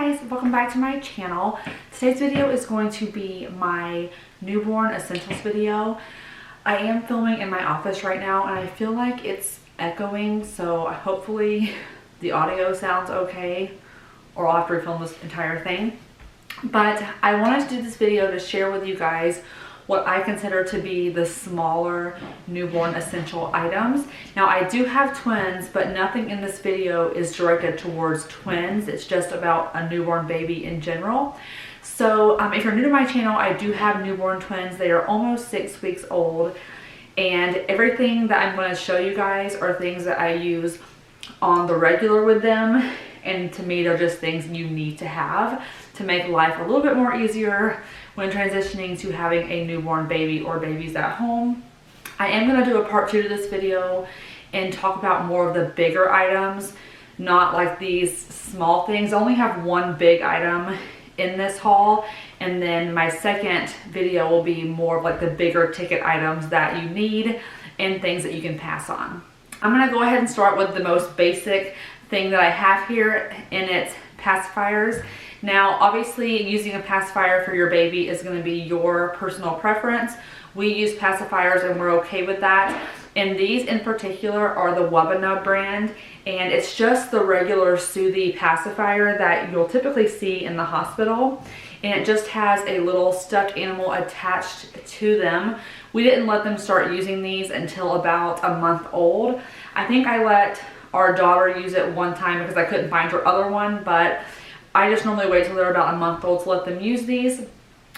guys, welcome back to my channel. Today's video is going to be my newborn essentials video. I am filming in my office right now and I feel like it's echoing, so hopefully the audio sounds okay, or I'll have to refilm this entire thing. But I wanted to do this video to share with you guys what I consider to be the smaller newborn essential items. Now I do have twins, but nothing in this video is directed towards twins. It's just about a newborn baby in general. So if you're new to my channel, I do have newborn twins. They are almost 6 weeks old, and everything that I'm going to show you guys are things that I use on the regular with them, and to me they're just things you need to have to make life a little bit more easier when transitioning to having a newborn baby or babies at home. I am going to do a part 2 to this video and talk about more of the bigger items, not like these small things. I only have one big item in this haul, and then my second video will be more of like the bigger ticket items that you need and things that you can pass on. I'm going to go ahead and start with the most basic thing that I have here, and it's pacifiers. Now obviously using a pacifier for your baby is going to be your personal preference. We use pacifiers and we're okay with that. And these in particular are the Wubbanub brand, and it's just the regular Soothie pacifier that you'll typically see in the hospital, and it just has a little stuffed animal attached to them. We didn't let them start using these until about a month old. I think I let our daughter use it one time because I couldn't find her other one, but I just normally wait till they're about a month old to let them use these.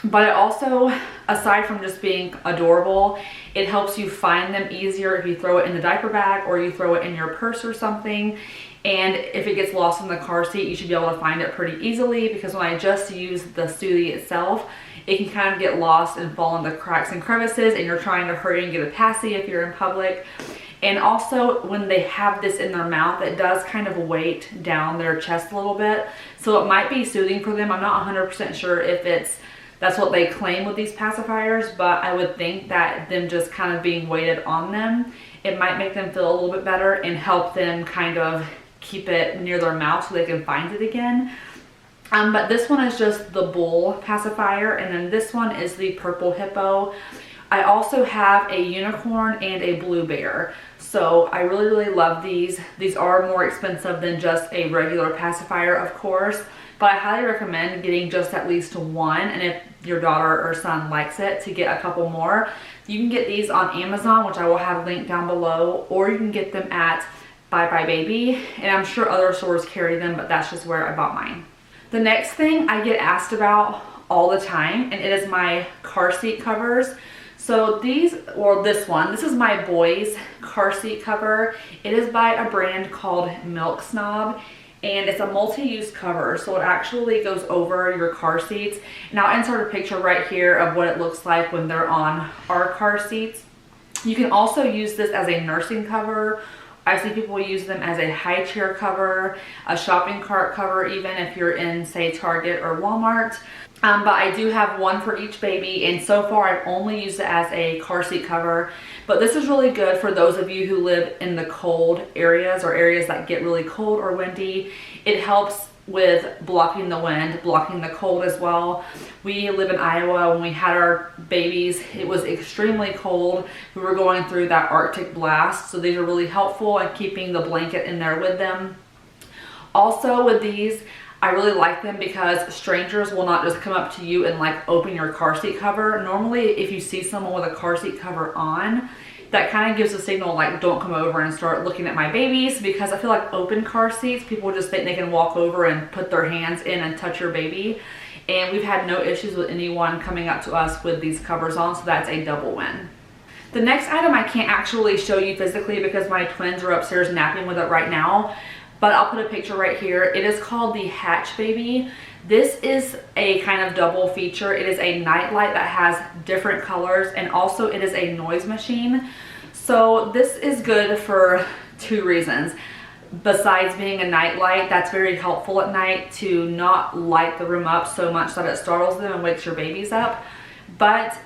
But it also, aside from just being adorable, it helps you find them easier if you throw it in the diaper bag or you throw it in your purse or something. And if it gets lost in the car seat, you should be able to find it pretty easily, because when I just use the Soothie itself, it can kind of get lost and fall into cracks and crevices, and you're trying to hurry and get a passy if you're in public. And also when they have this in their mouth, it does kind of weight down their chest a little bit. So it might be soothing for them. I'm not 100% sure if that's what they claim with these pacifiers, but I would think that them just kind of being weighted on them, it might make them feel a little bit better and help them kind of keep it near their mouth so they can find it again. But this one is just the bull pacifier, and then this one is the purple hippo. I also have a unicorn and a blue bear. So I really love these. These are more expensive than just a regular pacifier, of course, but I highly recommend getting just at least one, and if your daughter or son likes it, to get a couple more. You can get these on Amazon, which I will have linked down below, or you can get them at Bye Bye Baby, and I'm sure other stores carry them, but that's just where I bought mine. The next thing I get asked about all the time, and it is my car seat covers. So this is my boy's car seat cover. It is by a brand called Milk Snob, and it's a multi-use cover, so it actually goes over your car seats. And I'll insert a picture right here of what it looks like when they're on our car seats. You can also use this as a nursing cover. I see people use them as a high chair cover, a shopping cart cover, even if you're in, say, Target or Walmart. But I do have one for each baby, and so far I've only used it as a car seat cover. But this is really good for those of you who live in the cold areas, or areas that get really cold or windy. It helps with blocking the wind, blocking the cold as well. We live in Iowa. When we had our babies, it was extremely cold. We were going through that Arctic blast, so these are really helpful at keeping the blanket in there with them. Also with these, I really like them because strangers will not just come up to you and like open your car seat cover. Normally if you see someone with a car seat cover on, that kind of gives a signal like, don't come over and start looking at my babies, because I feel like open car seats, people just think they can walk over and put their hands in and touch your baby. And we've had no issues with anyone coming up to us with these covers on, so that's a double win. The next item I can't actually show you physically because my twins are upstairs napping with it right now, but I'll put a picture right here. It is called the Hatch Baby. This is a kind of double feature. It is a nightlight that has different colors, and also it is a noise machine. So this is good for 2 reasons. Besides being a nightlight, that's very helpful at night to not light the room up so much that it startles them and wakes your babies up. But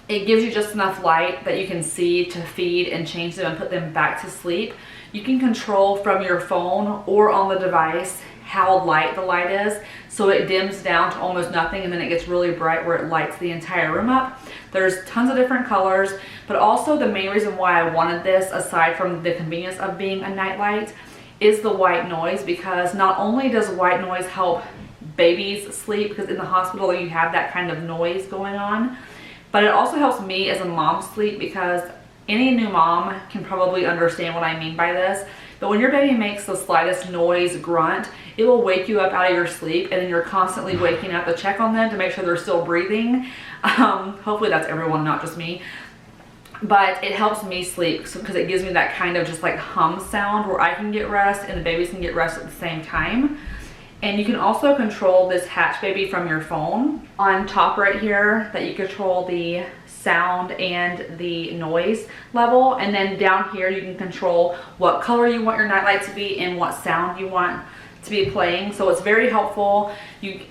it gives you just enough light that you can see to feed and change them and put them back to sleep. You can control from your phone or on the device how light the light is. So it dims down to almost nothing and then it gets really bright where it lights the entire room up. There's tons of different colors, but also the main reason why I wanted this, aside from the convenience of being a nightlight, is the white noise, because not only does white noise help babies sleep, because in the hospital you have that kind of noise going on, but it also helps me as a mom sleep, because any new mom can probably understand what I mean by this. But when your baby makes the slightest noise, grunt, it will wake you up out of your sleep, and then you're constantly waking up to check on them to make sure they're still breathing. Hopefully that's everyone, not just me. But it helps me sleep because it gives me that kind of just like hum sound where I can get rest and the babies can get rest at the same time. And you can also control this hatch baby from your phone. On top right here, that you control the sound and the noise level, and then down here you can control what color you want your nightlight to be and what sound you want to be playing. So it's very helpful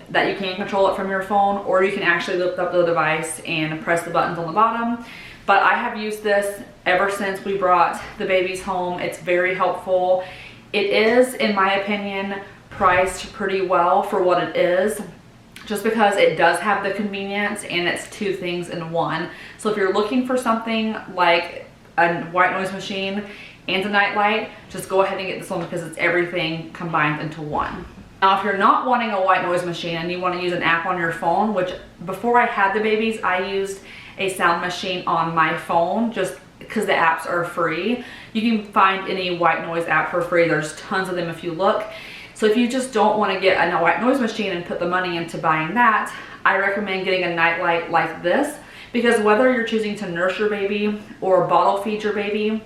that you can control it from your phone, or you can actually lift up the device and press the buttons on the bottom. But I have used this ever since we brought the babies home. It's very helpful. It is, in my opinion, priced pretty well for what it is, just because it does have the convenience and it's two things in one. So if you're looking for something like a white noise machine and a nightlight, just go ahead and get this one because it's everything combined into one. Now, if you're not wanting a white noise machine and you want to use an app on your phone, which before I had the babies, I used a sound machine on my phone just because the apps are free. You can find any white noise app for free. There's tons of them if you look. So if you just don't want to get a white noise machine and put the money into buying that, I recommend getting a nightlight like this, because whether you're choosing to nurse your baby or bottle feed your baby,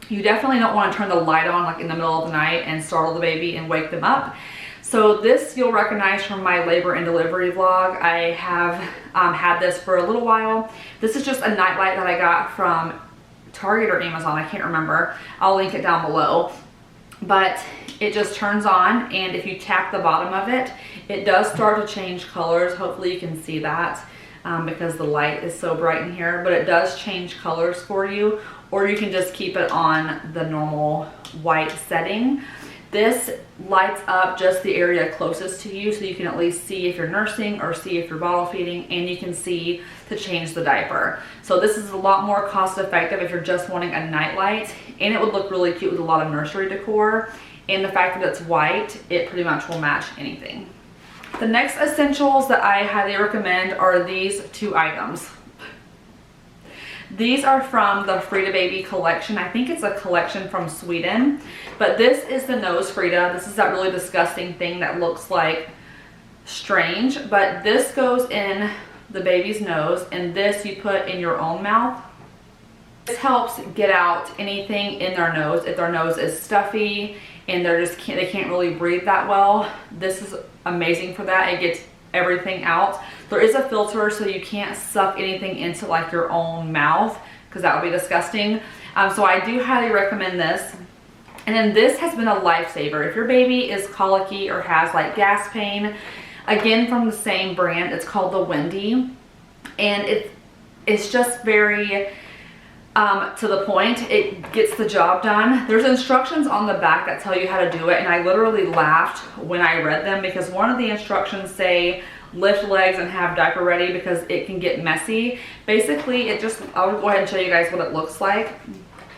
you definitely don't want to turn the light on like in the middle of the night and startle the baby and wake them up. So this you'll recognize from my labor and delivery vlog. I have had this for a little while. This is just a nightlight that I got from Target or Amazon, I can't remember. I'll link it down below. But it just turns on, and if you tap the bottom of it, it does start to change colors. Hopefully you can see that because the light is so bright in here, but it does change colors for you, or you can just keep it on the normal white setting. This lights up just the area closest to you, so you can at least see if you're nursing or see if you're bottle feeding, and you can see to change the diaper. So this is a lot more cost effective if you're just wanting a nightlight, and it would look really cute with a lot of nursery decor. And the fact that it's white, it pretty much will match anything. The next essentials that I highly recommend are these two items. These are from the Frida Baby collection. I think it's a collection from Sweden, but this is the nose Frida. This is that really disgusting thing that looks like strange, but this goes in the baby's nose, and this you put in your own mouth. This helps get out anything in their nose. If their nose is stuffy and they can't really breathe that well, this is amazing for that. It gets everything out. There is a filter, so you can't suck anything into like your own mouth, because that would be disgusting. So I do highly recommend this. And then this has been a lifesaver. If your baby is colicky or has like gas pain, again from the same brand, it's called the Wendy, and it's just very to the point. It gets the job done. There's instructions on the back that tell you how to do it, and I literally laughed when I read them, because one of the instructions say lift legs and have diaper ready because it can get messy. Basically, I'll go ahead and show you guys what it looks like.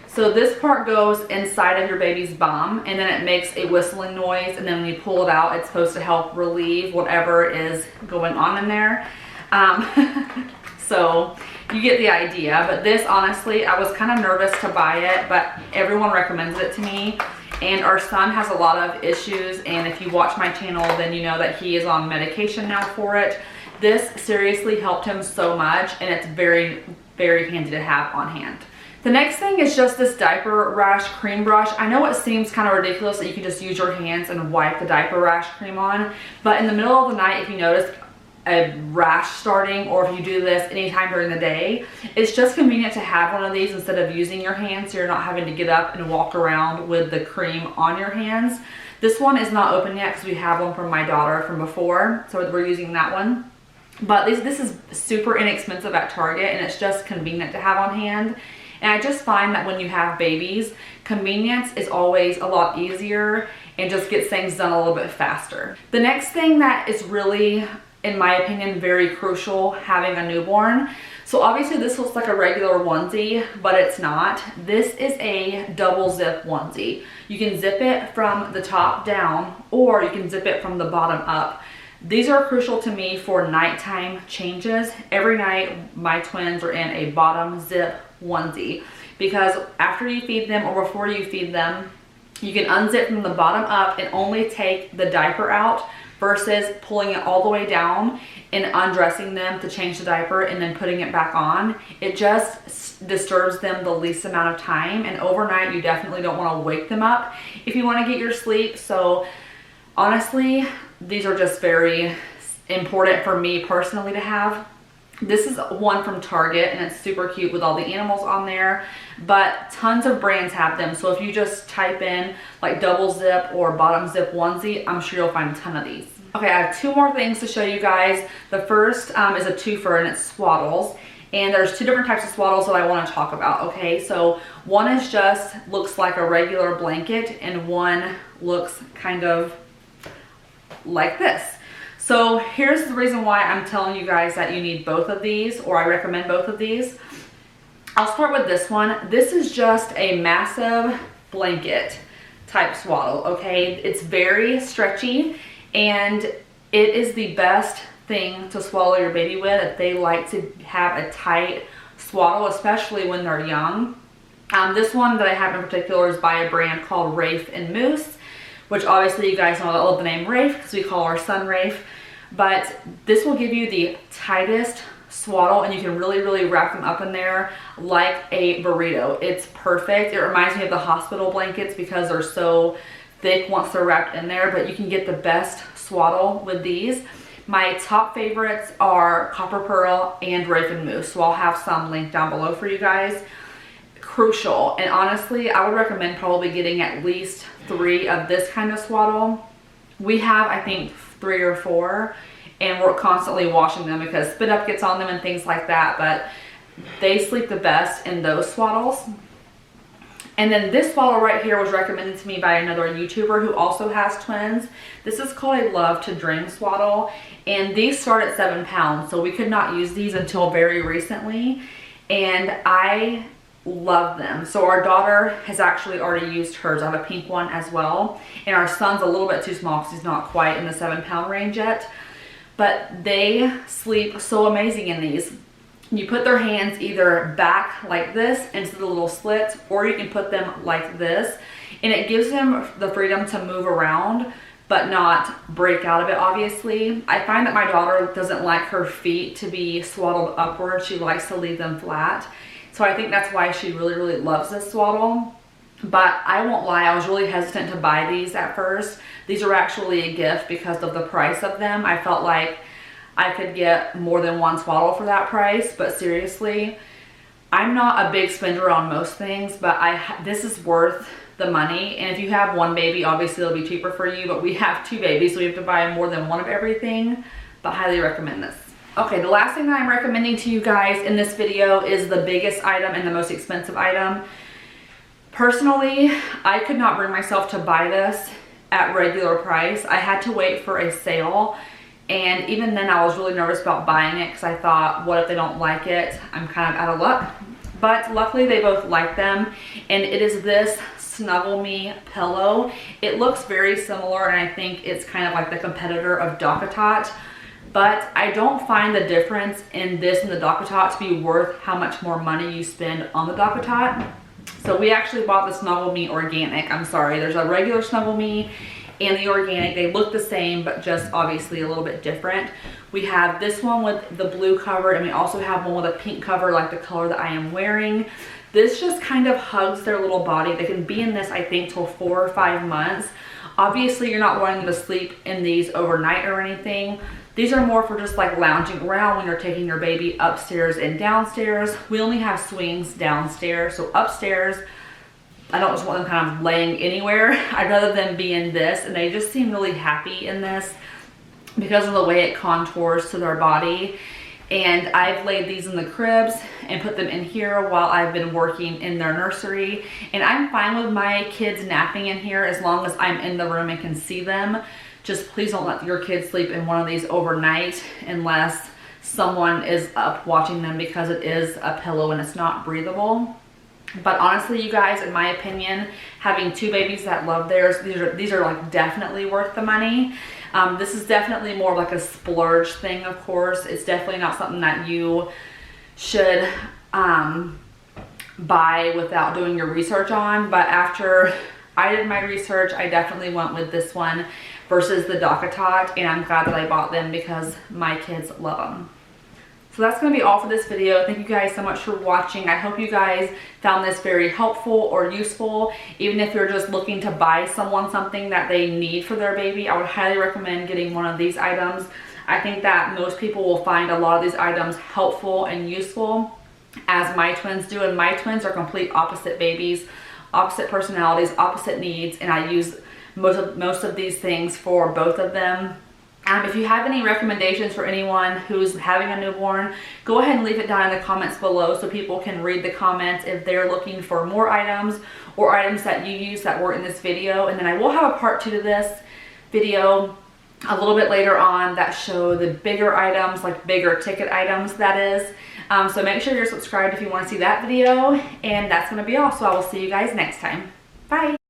So this part goes inside of your baby's bum, and then it makes a whistling noise, and then when you pull it out, it's supposed to help relieve whatever is going on in there. So you get the idea. But this, honestly, I was kind of nervous to buy it, but everyone recommends it to me. And our son has a lot of issues, and if you watch my channel, then you know that he is on medication now for it. This seriously helped him so much, and it's very, very handy to have on hand. The next thing is just this diaper rash cream brush. I know it seems kind of ridiculous that you can just use your hands and wipe the diaper rash cream on, but in the middle of the night, if you notice a rash starting, or if you do this anytime during the day, it's just convenient to have one of these instead of using your hands, so you're not having to get up and walk around with the cream on your hands. This one is not open yet because we have one from my daughter from before, so we're using that one. But this is super inexpensive at Target, and it's just convenient to have on hand. And I just find that when you have babies, convenience is always a lot easier, and just gets things done a little bit faster. The next thing that is really, in my opinion, very crucial having a newborn. So obviously this looks like a regular onesie, but it's not. This is a double zip onesie. You can zip it from the top down, or you can zip it from the bottom up. These are crucial to me for nighttime changes. Every night my twins are in a bottom zip onesie, because after you feed them or before you feed them, you can unzip from the bottom up and only take the diaper out versus pulling it all the way down and undressing them to change the diaper and then putting it back on. It just disturbs them the least amount of time, and overnight you definitely don't want to wake them up if you want to get your sleep. So honestly, these are just very important for me personally to have. This is one from Target, and it's super cute with all the animals on there, but tons of brands have them. So if you just type in like double zip or bottom zip onesie, I'm sure you'll find a ton of these. Okay, I have two more things to show you guys. The first is a twofer, and it's swaddles. And there's two different types of swaddles that I want to talk about, okay? So one is just looks like a regular blanket, and one looks kind of like this. So here's the reason why I'm telling you guys that you need both of these, or I recommend both of these. I'll start with this one. This is just a massive blanket type swaddle, okay? It's very stretchy, and it is the best thing to swaddle your baby with if they like to have a tight swaddle, especially when they're young. This one that I have in particular is by a brand called Rafe and Moose, which obviously you guys know I love the name Rafe because we call our son Rafe. But this will give you the tightest swaddle, and you can really wrap them up in there like a burrito. It's perfect. It reminds me of the hospital blankets because they're so thick once they're wrapped in there, but you can get the best swaddle with these. My top favorites are Copper Pearl and Rafe and Moose, so I'll have some linked down below for you guys. Crucial, and honestly I would recommend probably getting at least 3 of this kind of swaddle. We have, I think, 3 or 4, and we're constantly washing them because spit up gets on them and things like that, but they sleep the best in those swaddles. And then this swaddle right here was recommended to me by another YouTuber who also has twins. This is called a Love to Dream swaddle, and these start at 7 pounds, so we could not use these until very recently, and I love them. So our daughter has actually already used hers. I have a pink one as well, and our son's a little bit too small because he's not quite in the 7 pound range yet, but they sleep so amazing in these. You put their hands either back like this into the little slits, or you can put them like this, and it gives them the freedom to move around but not break out of it. Obviously, I find that my daughter doesn't like her feet to be swaddled upward. She likes to leave them flat. So I think that's why she really loves this swaddle. But I won't lie, I was really hesitant to buy these at first. These are actually a gift because of the price of them. I felt like I could get more than one swaddle for that price, but seriously, I'm not a big spender on most things, but this is worth the money. And if you have one baby, obviously it'll be cheaper for you, but we have 2 babies, so we have to buy more than one of everything, but highly recommend this. Okay, the last thing that I'm recommending to you guys in this video is the biggest item and the most expensive item. Personally, I could not bring myself to buy this at regular price. I had to wait for a sale, and even then I was really nervous about buying it because I thought, what if they don't like it? I'm kind of out of luck. But luckily they both like them, and it is this Snuggle Me pillow. It looks very similar, and I think it's kind of like the competitor of DockATot. But I don't find the difference in this and the DockATot to be worth how much more money you spend on the DockATot. So we actually bought the Snuggle Me Organic. I'm sorry, there's a regular Snuggle Me and the Organic. They look the same, but just obviously a little bit different. We have this one with the blue cover, and we also have one with a pink cover like the color that I am wearing. This just kind of hugs their little body. They can be in this, I think, till 4 or 5 months. Obviously, you're not wanting them to sleep in these overnight or anything. These are more for just like lounging around when you're taking your baby upstairs and downstairs. We only have swings downstairs, so upstairs, I don't just want them kind of laying anywhere. I'd rather them be in this, and they just seem really happy in this because of the way it contours to their body. And I've laid these in the cribs and put them in here while I've been working in their nursery. And I'm fine with my kids napping in here as long as I'm in the room and can see them. Just please don't let your kids sleep in one of these overnight unless someone is up watching them, because it is a pillow and it's not breathable. But honestly, you guys, in my opinion, having 2 babies that love theirs, these are like definitely worth the money. This is definitely more like a splurge thing, of course. It's definitely not something that you should buy without doing your research on. But after I did my research, I definitely went with this one versus the DockATot, and I'm glad that I bought them because my kids love them. So that's going to be all for this video. Thank you guys so much for watching. I hope you guys found this very helpful or useful. Even if you're just looking to buy someone something that they need for their baby, I would highly recommend getting one of these items. I think that most people will find a lot of these items helpful and useful, as my twins do. And my twins are complete opposite babies, opposite personalities, opposite needs, and I use most of these things for both of them. If you have any recommendations for anyone who's having a newborn, go ahead and leave it down in the comments below so people can read the comments if they're looking for more items or items that you use that were in this video. And then I will have a part 2 to this video a little bit later on that show the bigger items, like bigger ticket items, that is. So make sure you're subscribed if you want to see that video. And that's going to be all. So I will see you guys next time. Bye.